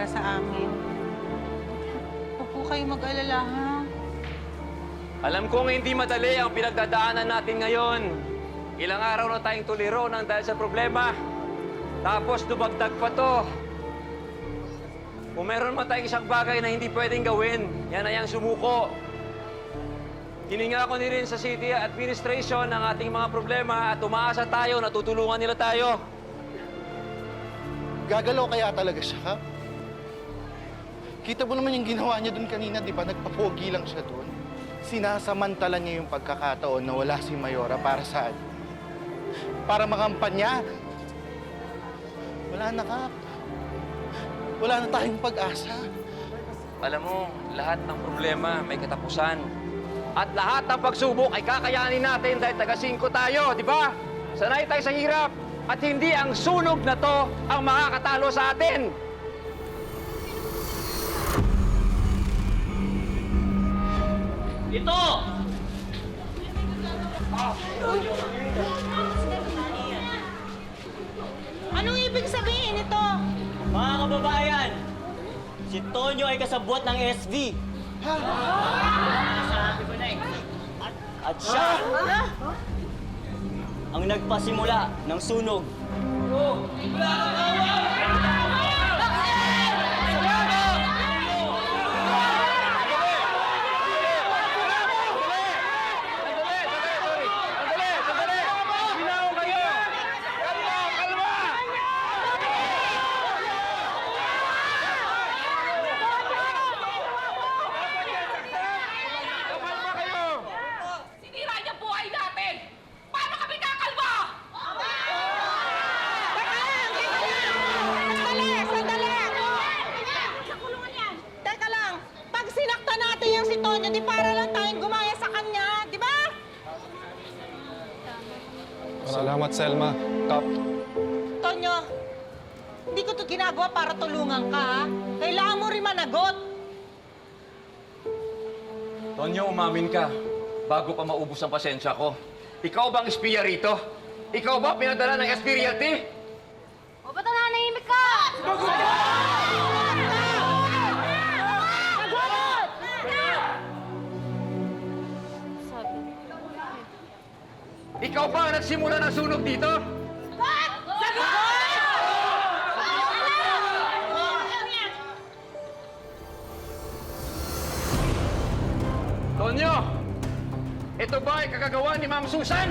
para sa amin. Huwag po kayo mag-alala, ha? Alam kong hindi madali ang pinagdadaanan natin ngayon. Ilang araw na tayong tuliro nang dahil sa problema. Tapos dumagdag pa to. Kung meron man tayong isang bagay na hindi pwedeng gawin, yan ay ang sumuko. Hininga ko rin sa city administration ng ating mga problema at umaasa tayo na tutulungan nila tayo. Gagalaw kaya talaga siya, ha? Kita mo naman yung ginawa niya doon kanina, di ba? Nagpapogi lang siya doon. Sinasamantala niya yung pagkakataon na wala si Mayora para saan? Para makampanya? Wala na, Kap. Wala na tayong pag-asa. Alam mo, lahat ng problema may katapusan. At lahat ng pagsubok ay kakayanin natin dahil taga-5 tayo, di ba? Sanay tayo sa hirap. At hindi ang sunog na to ang makakatalo sa atin. Ito! Anong ibig sabihin ito? Mga kababayan, si Tonyo ay kasabwat ng SV. At siya ang nagpasimula ng sunog. Sinira niya buhay natin! Paano kami kakalma? Sandali! Teka lang, pag sinakta natin yung si Tonyo, di para lang tayong gumaya sa kanya, di ba? Salamat, Selma. Kap, Tonyo, hindi ko to ginagawa para tulungan ka, ha? Kailangan mo rin managot. Tonyo, umamin ka bago pa maubos ang pasensya ko. Ikaw bang espiya rito? Ikaw ba pinadala ng Espirialty? O ba't nanahimik ka? Ikaw ba ang nagsimula ng sunog dito? Tonyo! Ito ba ay kakagawa ni Ma'am Susan?